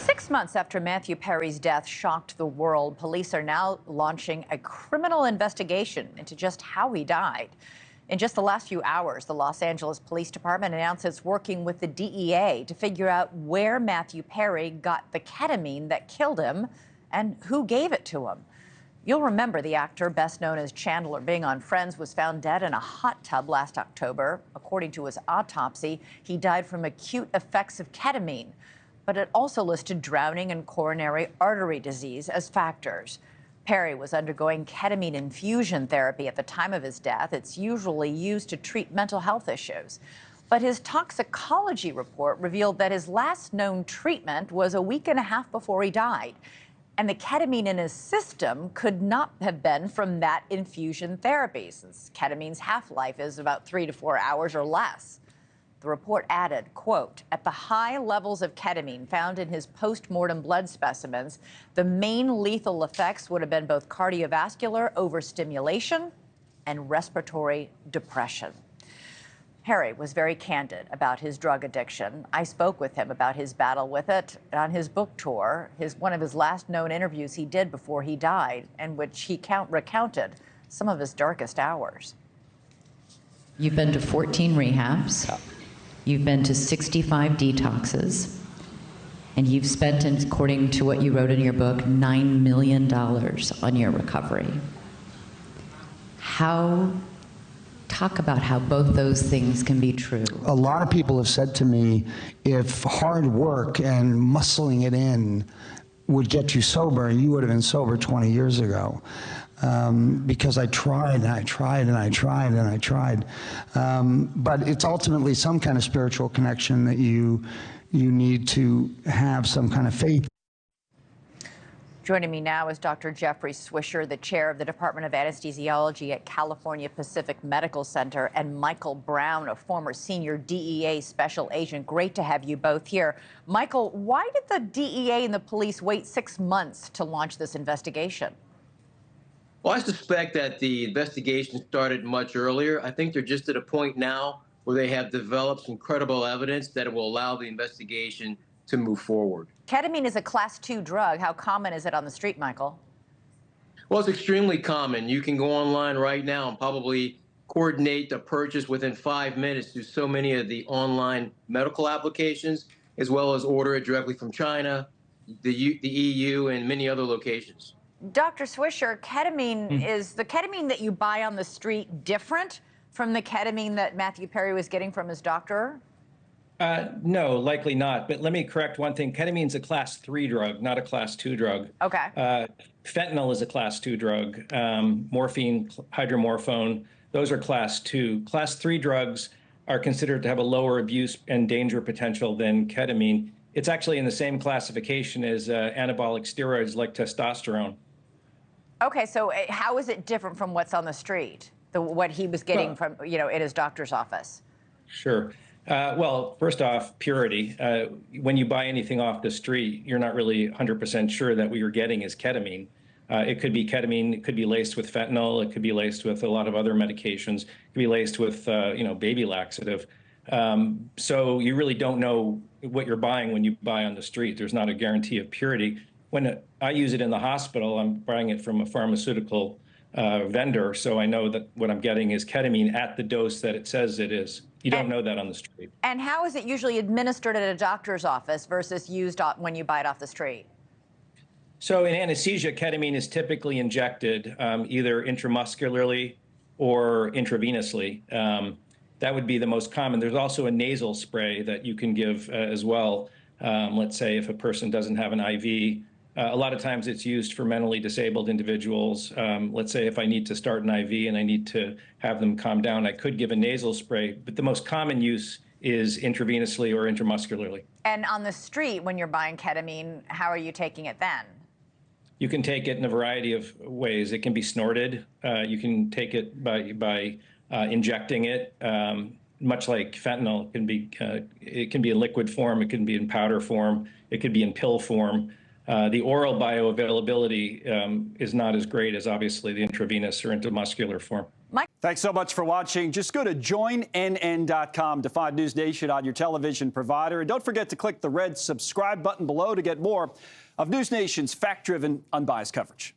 6 months after Matthew Perry's death shocked the world, police are now launching a criminal investigation into just how he died. In just the last few hours, the Los Angeles Police Department announced it's working with the DEA to figure out where Matthew Perry got the ketamine that killed him and who gave it to him. You'll remember the actor, best known as Chandler Bing on Friends, was found dead in a hot tub last October. According to his autopsy, he died from acute effects of ketamine. But it also listed drowning and coronary artery disease as factors. Perry was undergoing ketamine infusion therapy at the time of his death. It's usually used to treat mental health issues. But his toxicology report revealed that his last known treatment was a week and a half before he died. And the ketamine in his system could not have been from that infusion therapy, since ketamine's half-life is about 3 to 4 hours or less. The report added, quote, at the high levels of ketamine found in his post-mortem blood specimens, the main lethal effects would have been both cardiovascular overstimulation and respiratory depression. Perry was very candid about his drug addiction. I spoke with him about his battle with it on his book tour, one of his last known interviews he did before he died, in which he recounted some of his darkest hours. You've been to 14 rehabs. You've been to 65 detoxes, and you've spent, according to what you wrote in your book, $9 million on your recovery. Talk about how both those things can be true. A lot of people have said to me, if hard work and muscling it in would get you sober, you would have been sober 20 years ago. Because I tried and I tried and I tried and I tried. But it's ultimately some kind of spiritual connection that you need to have some kind of faith. Joining me now is Dr. Jeffrey Swisher, the chair of the Department of Anesthesiology at California Pacific Medical Center, and Michael Brown, a former senior DEA special agent. Great to have you both here. Michael, why did the DEA and the police wait 6 months to launch this investigation? Well, I suspect that the investigation started much earlier. I think they're just at a point now where they have developed some credible evidence that will allow the investigation to move forward. Ketamine is a Class 2 drug. How common is it on the street, Michael? Well, it's extremely common. You can go online right now and probably coordinate the purchase within 5 minutes through so many of the online medical applications, as well as order it directly from China, the EU, and many other locations. Dr. Swisher, is the ketamine that you buy on the street different from the ketamine that Matthew Perry was getting from his doctor? No, likely not. But let me correct one thing. Ketamine is a Class 3 drug, not a Class 2 drug. Okay. Fentanyl is a Class 2 drug. Morphine, hydromorphone, those are Class 2. Class 3 drugs are considered to have a lower abuse and danger potential than ketamine. It's actually in the same classification as anabolic steroids like testosterone. Okay, so how is it different from what's on the street, what he was getting from, in his doctor's office? Sure. Well, first off, purity. When you buy anything off the street, you're not really 100% sure that what you're getting is ketamine. It could be ketamine, it could be laced with fentanyl, it could be laced with a lot of other medications, it could be laced with, baby laxative. So you really don't know what you're buying when you buy on the street. There's not a guarantee of purity. When I use it in the hospital, I'm buying it from a pharmaceutical vendor, so I know that what I'm getting is ketamine at the dose that it says it is. You don't know that on the street. And how is it usually administered at a doctor's office versus used when you buy it off the street? So in anesthesia, ketamine is typically injected either intramuscularly or intravenously. That would be the most common. There's also a nasal spray that you can give as well. Let's say if a person doesn't have an IV. A lot of times it's used for mentally disabled individuals. Let's say if I need to start an IV and I need to have them calm down, I could give a nasal spray, but the most common use is intravenously or intramuscularly. And on the street, when you're buying ketamine, how are you taking it then? You can take it in a variety of ways. It can be snorted. You can take it by injecting it. Much like fentanyl, it can be in liquid form, it can be in powder form, it could be in pill form. The oral bioavailability is not as great as obviously the intravenous or intramuscular form. Thanks so much for watching. Just go to joinnn.com to find NewsNation on your television provider. And don't forget to click the red subscribe button below to get more of NewsNation's fact-driven, unbiased coverage.